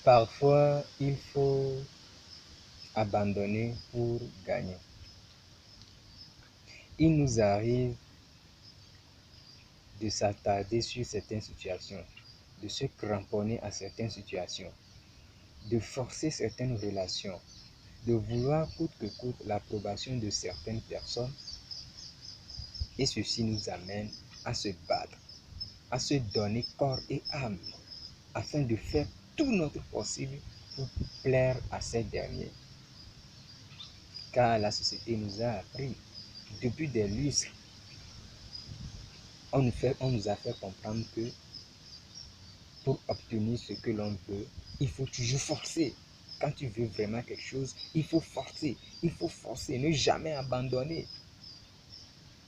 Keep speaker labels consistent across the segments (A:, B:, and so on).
A: Parfois, il faut abandonner pour gagner. Il nous arrive de s'attarder sur certaines situations, de se cramponner à certaines situations, de forcer certaines relations, de vouloir coûte que coûte l'approbation de certaines personnes, et ceci nous amène à se battre, à se donner corps et âme, afin de faire tout notre possible pour plaire à ces derniers. Car la société nous a appris, depuis des lustres, on nous a fait comprendre que pour obtenir ce que l'on veut, il faut toujours forcer. Quand tu veux vraiment quelque chose, il faut forcer, ne jamais abandonner.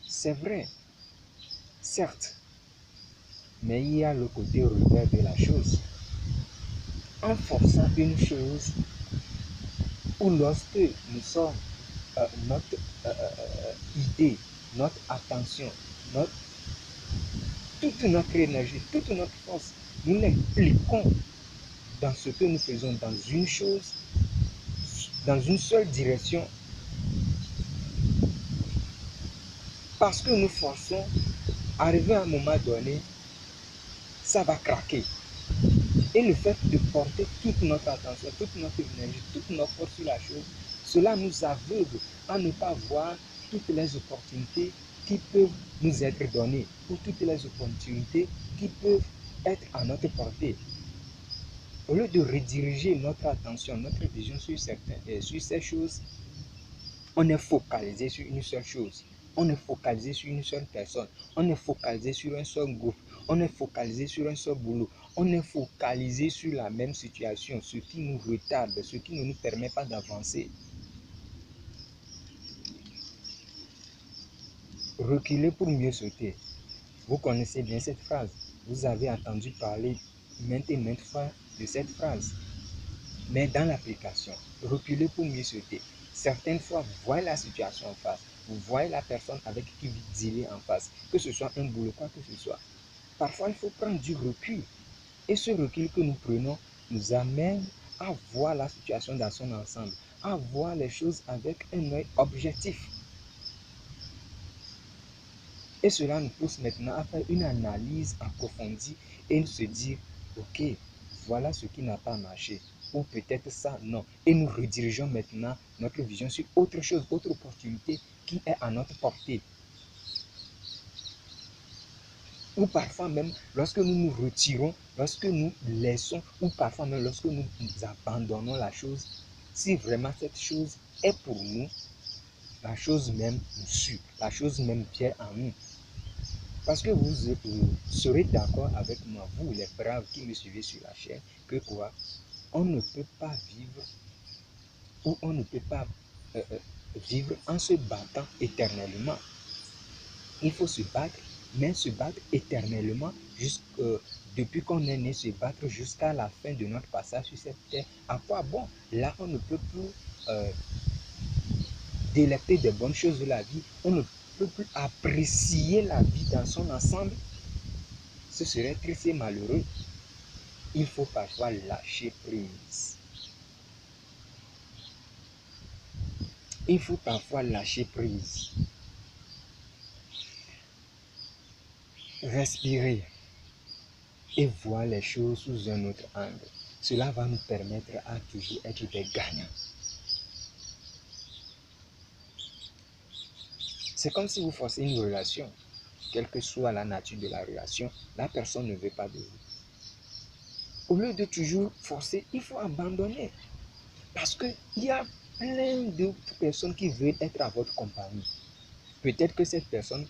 A: C'est vrai, certes, mais il y a le côté revers de la chose. En forçant une chose, ou lorsque nous sommes, notre idée, notre attention, notre, toute notre énergie, toute notre force, nous l'impliquons dans ce que nous faisons dans une chose, dans une seule direction, parce que nous forçons, arrivé à un moment donné, ça va craquer. Et le fait de porter toute notre attention, toute notre énergie, toute notre force sur la chose, cela nous aveugle à ne pas voir toutes les opportunités qui peuvent nous être données, ou toutes les opportunités qui peuvent être à notre portée. Au lieu de rediriger notre attention, notre vision sur ces choses, on est focalisé sur une seule chose. On est focalisé sur une seule personne. On est focalisé sur un seul groupe. On est focalisé sur un seul boulot. On est focalisé sur la même situation, ce qui nous retarde, ce qui ne nous permet pas d'avancer. Reculer pour mieux sauter. Vous connaissez bien cette phrase. Vous avez entendu parler maintes et maintes fois de cette phrase. Mais dans l'application, reculer pour mieux sauter. Certaines fois, vous voyez la situation en face. Vous voyez la personne avec qui vous dealez en face. Que ce soit un boulot, quoi que ce soit. Parfois, il faut prendre du recul. Et ce recul que nous prenons nous amène à voir la situation dans son ensemble. À voir les choses avec un œil objectif. Et cela nous pousse maintenant à faire une analyse approfondie et se dire, ok, voilà ce qui n'a pas marché. Ou peut-être ça, non. Et nous redirigeons maintenant notre vision sur autre chose, autre opportunité qui est à notre portée. Ou parfois même, lorsque nous nous retirons, lorsque nous laissons, ou parfois même lorsque nous abandonnons la chose, si vraiment cette chose est pour nous, la chose même nous suit, la chose même vient en nous. Parce que vous serez d'accord avec moi, vous les braves qui me suivez sur la chaîne, que quoi, on ne peut pas vivre ou on ne peut pas vivre en se battant éternellement. Il faut se battre, mais se battre éternellement depuis qu'on est né, se battre jusqu'à la fin de notre passage sur cette terre. À quoi bon? Là, on ne peut plus délecter des bonnes choses de la vie, on ne peut plus apprécier la vie dans son ensemble. Ce serait triste et malheureux. Il faut parfois lâcher prise. Il faut parfois lâcher prise. Respirer et voir les choses sous un autre angle. Cela va nous permettre à toujours être des gagnants. C'est comme si vous forcez une relation. Quelle que soit la nature de la relation, la personne ne veut pas de vous. Au lieu de toujours forcer, il faut abandonner. Parce qu'il y a plein d'autres personnes qui veulent être à votre compagnie. Peut-être que cette personne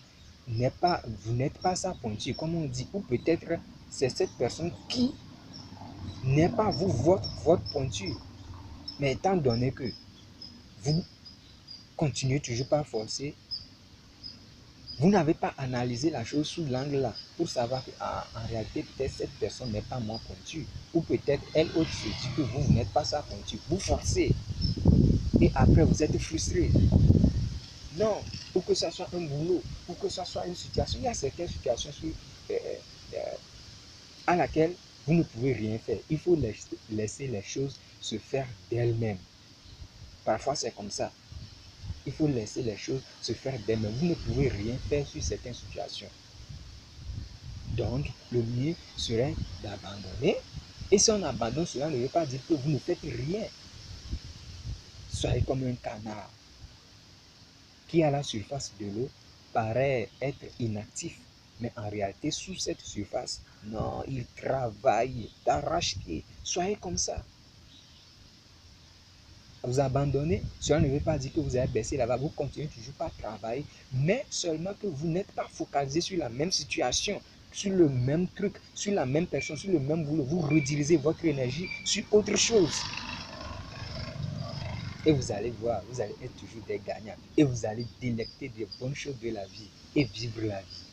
A: vous n'êtes pas sa pointure, comme on dit, ou peut-être c'est cette personne qui n'est pas vous, votre pointure. Mais étant donné que vous continuez toujours par forcer, vous n'avez pas analysé la chose sous l'angle là pour savoir qu'en réalité, peut-être cette personne n'est pas mon pointure. Ou peut-être elle autre se dit que vous n'êtes pas sa pointure. Vous forcez et après vous êtes frustré. Non, pour que ce soit un boulot, pour que ce soit une situation, il y a certaines situations à laquelle vous ne pouvez rien faire. Il faut laisser les choses se faire d'elles-mêmes. Parfois, c'est comme ça. Il faut laisser les choses se faire d'elles-mêmes. Vous ne pouvez rien faire sur certaines situations. Donc, le mieux serait d'abandonner. Et si on abandonne, cela ne veut pas dire que vous ne faites rien. Soyez comme un canard qui, à la surface de l'eau, paraît être inactif. Mais en réalité, sous cette surface, non, il travaille d'arrache-pied. Soyez comme ça. Vous abandonnez, cela ne veut pas dire que vous allez baisser là-bas. Vous continuez toujours par travailler, mais seulement que vous n'êtes pas focalisé sur la même situation, sur le même truc, sur la même personne, sur le même boulot. Vous redirigez votre énergie sur autre chose. Et vous allez voir, vous allez être toujours des gagnants. Et vous allez délecter des bonnes choses de la vie et vivre la vie.